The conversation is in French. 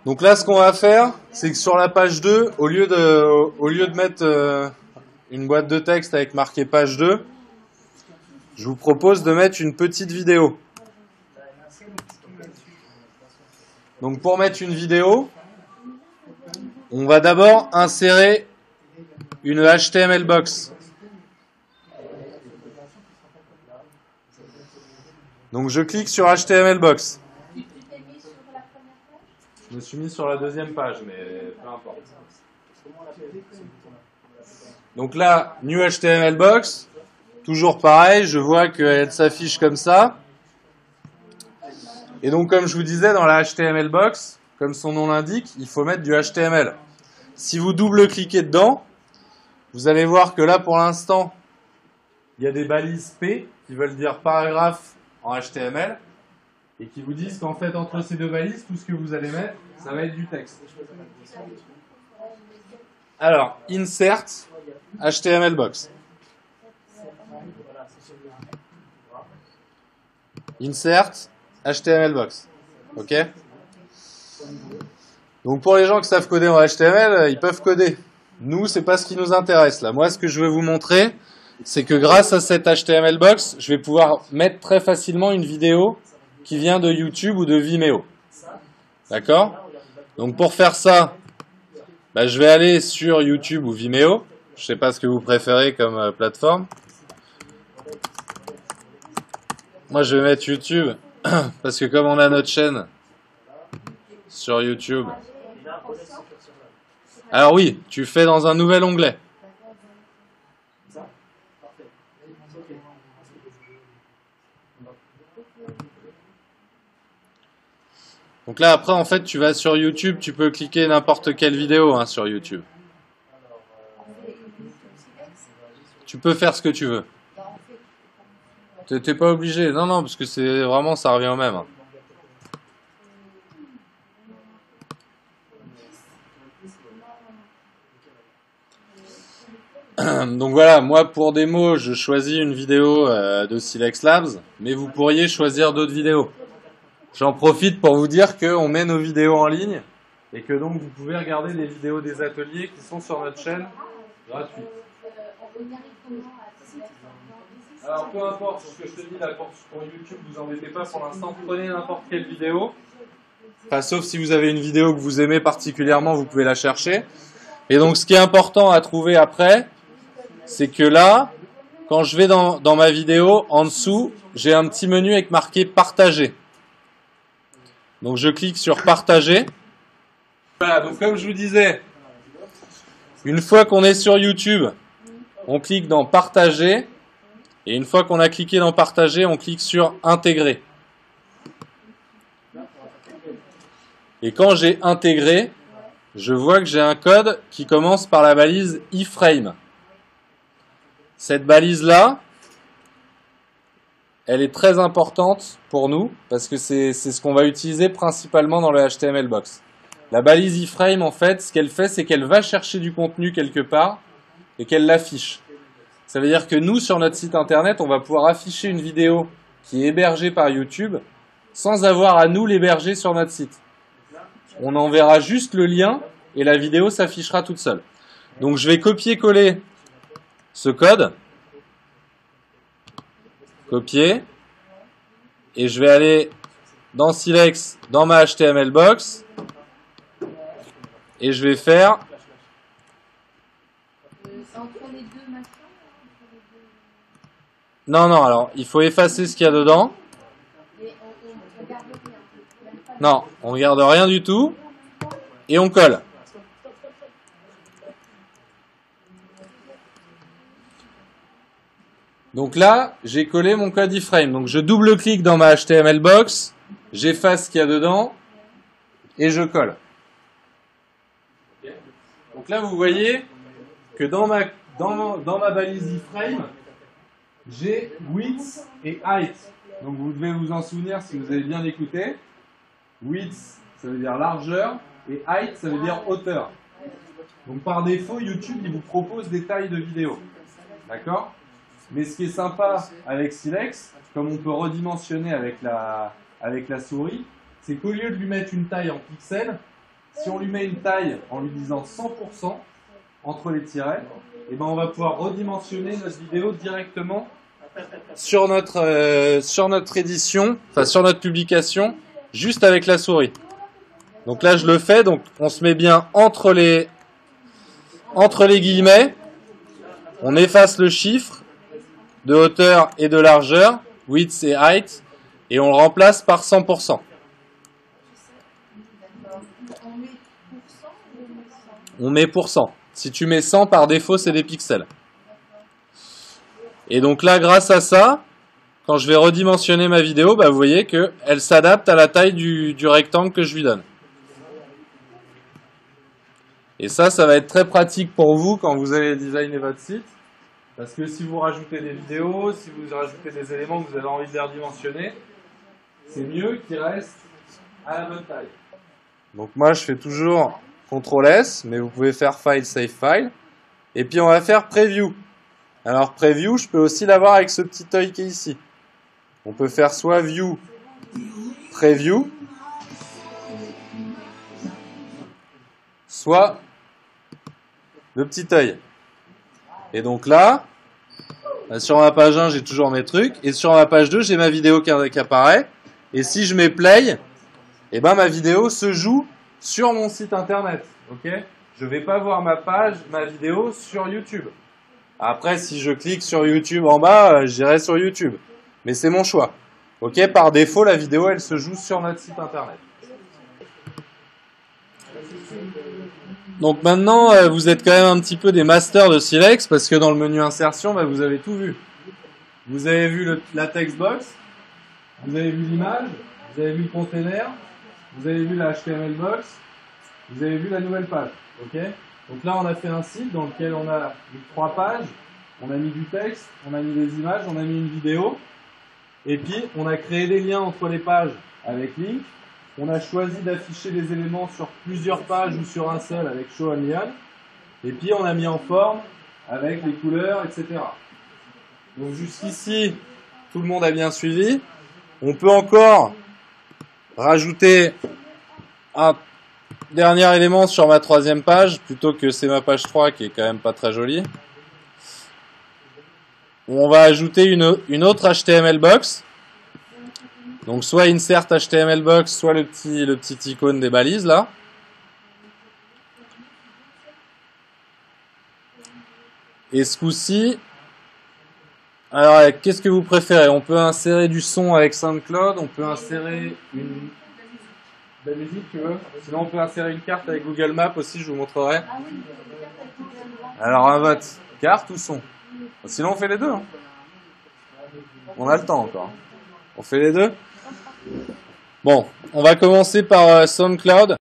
Donc là, ce qu'on va faire, c'est que sur la page 2, au lieu de mettre une boîte de texte avec marqué page 2, je vous propose de mettre une petite vidéo. Donc pour mettre une vidéo, on va d'abord insérer une HTML box. Donc je clique sur HTML box. Je me suis mis sur la deuxième page, mais peu importe. Donc là, New HTML box, toujours pareil, je vois qu'elle s'affiche comme ça. Et donc comme je vous disais, dans la HTML box, comme son nom l'indique, il faut mettre du HTML. Si vous double-cliquez dedans, vous allez voir que là, pour l'instant, il y a des balises P qui veulent dire paragraphe en HTML et qui vous disent qu'en fait, entre ces deux balises, tout ce que vous allez mettre, ça va être du texte. Alors, insert HTML box. Insert HTML box. OK? Donc pour les gens qui savent coder en HTML, ils peuvent coder. Nous, c'est pas ce qui nous intéresse là. Moi, ce que je veux vous montrer, c'est que grâce à cette HTML box, je vais pouvoir mettre très facilement une vidéo qui vient de YouTube ou de Vimeo. D'accord? Donc pour faire ça, je vais aller sur YouTube ou Vimeo. Je sais pas ce que vous préférez comme plateforme. Moi, je vais mettre YouTube parce que comme on a notre chaîne sur YouTube. Alors oui, tu fais dans un nouvel onglet. Donc là, après, en fait, tu vas sur YouTube, tu peux cliquer n'importe quelle vidéo sur YouTube. Tu peux faire ce que tu veux. T'es pas obligé. Non, non, parce que c'est vraiment, ça revient au même. Donc voilà, moi pour démo, je choisis une vidéo de Silex Labs, mais vous pourriez choisir d'autres vidéos. J'en profite pour vous dire qu'on met nos vidéos en ligne et que donc vous pouvez regarder les vidéos des ateliers qui sont sur notre chaîne gratuite. Alors peu importe ce que je te dis là pour YouTube, vous embêtez pas pour l'instant, prenez n'importe quelle vidéo. Enfin, sauf si vous avez une vidéo que vous aimez particulièrement, vous pouvez la chercher. Et donc ce qui est important à trouver après, c'est que là, quand je vais dans ma vidéo, en dessous, j'ai un petit menu avec marqué partager. Donc je clique sur partager. Voilà, donc comme je vous disais, une fois qu'on est sur YouTube, on clique dans partager. Et une fois qu'on a cliqué dans partager, on clique sur intégrer. Et quand j'ai intégré, je vois que j'ai un code qui commence par la balise iframe. Cette balise-là, elle est très importante pour nous parce que c'est ce qu'on va utiliser principalement dans le HTML box. La balise iframe, en fait, ce qu'elle fait, c'est qu'elle va chercher du contenu quelque part et qu'elle l'affiche. Ça veut dire que nous, sur notre site internet, on va pouvoir afficher une vidéo qui est hébergée par YouTube sans avoir à nous l'héberger sur notre site. On enverra juste le lien et la vidéo s'affichera toute seule. Donc je vais copier-coller ce code. Copier. Et je vais aller dans Silex, dans ma HTML box. Et je vais faire... Non, non, alors, il faut effacer ce qu'il y a dedans. Non, on ne regarde rien du tout. Et on colle. Donc là, j'ai collé mon code iframe. Donc je double-clique dans ma HTML box, j'efface ce qu'il y a dedans, et je colle. Donc là, vous voyez que dans ma balise iframe, j'ai width et height. Donc vous devez vous en souvenir si vous avez bien écouté. Width, ça veut dire largeur, et height, ça veut dire hauteur. Donc par défaut, YouTube, il vous propose des tailles de vidéo. D'accord ? Mais ce qui est sympa avec Silex, comme on peut redimensionner avec avec la souris, c'est qu'au lieu de lui mettre une taille en pixels, si on lui met une taille en lui disant 100% entre les tirets, et ben on va pouvoir redimensionner notre vidéo directement sur notre édition, enfin sur notre publication, juste avec la souris. Donc là je le fais, donc on se met bien entre les guillemets, on efface le chiffre de hauteur et de largeur, width et height, et on le remplace par 100%. On met %. Si tu mets 100 par défaut, c'est des pixels. Et donc là, grâce à ça, quand je vais redimensionner ma vidéo, bah vous voyez qu'elle s'adapte à la taille du rectangle que je lui donne. Et ça va être très pratique pour vous quand vous allez designer votre site. Parce que si vous rajoutez des vidéos, si vous rajoutez des éléments que vous avez envie de les redimensionner, c'est mieux qu'ils restent à la bonne taille. Donc moi, je fais toujours CTRL S, mais vous pouvez faire File, Save File. Et puis on va faire Preview. Alors Preview, je peux aussi l'avoir avec ce petit œil qui est ici. On peut faire soit View, Preview, soit le petit œil. Et donc là, sur ma page 1, j'ai toujours mes trucs. Et sur ma page 2, j'ai ma vidéo qui apparaît. Et si je mets Play, eh ben, ma vidéo se joue sur mon site internet. Okay, je ne vais pas voir ma vidéo sur YouTube. Après, si je clique sur YouTube en bas, j'irai sur YouTube. Mais c'est mon choix. Okay, par défaut, la vidéo, elle se joue sur notre site internet. Donc maintenant, vous êtes quand même un petit peu des masters de Silex parce que dans le menu insertion, bah, vous avez tout vu. Vous avez vu la textbox, vous avez vu l'image, vous avez vu le container, vous avez vu la HTML box, vous avez vu la nouvelle page. Okay, donc là, on a fait un site dans lequel on a mis 3 pages, on a mis du texte, on a mis des images, on a mis une vidéo, et puis on a créé des liens entre les pages avec link. On a choisi d'afficher des éléments sur plusieurs pages ou sur un seul avec Show and Lian. Et puis on a mis en forme avec les couleurs, etc. Donc jusqu'ici, tout le monde a bien suivi. On peut encore rajouter un dernier élément sur ma 3e page, plutôt que c'est ma page 3 qui est quand même pas très jolie. On va ajouter une autre HTML box. Donc soit insert HTML box, soit le petit icône des balises là. Et ce coup-ci, alors qu'est-ce que vous préférez? On peut insérer du son avec SoundCloud, on peut insérer de la musique, tu veux? Sinon on peut insérer une carte avec Google Maps aussi, je vous montrerai. Alors un vote, carte ou son? Sinon on fait les deux. Hein. On a le temps encore. On fait les deux? Bon, on va commencer par SoundCloud.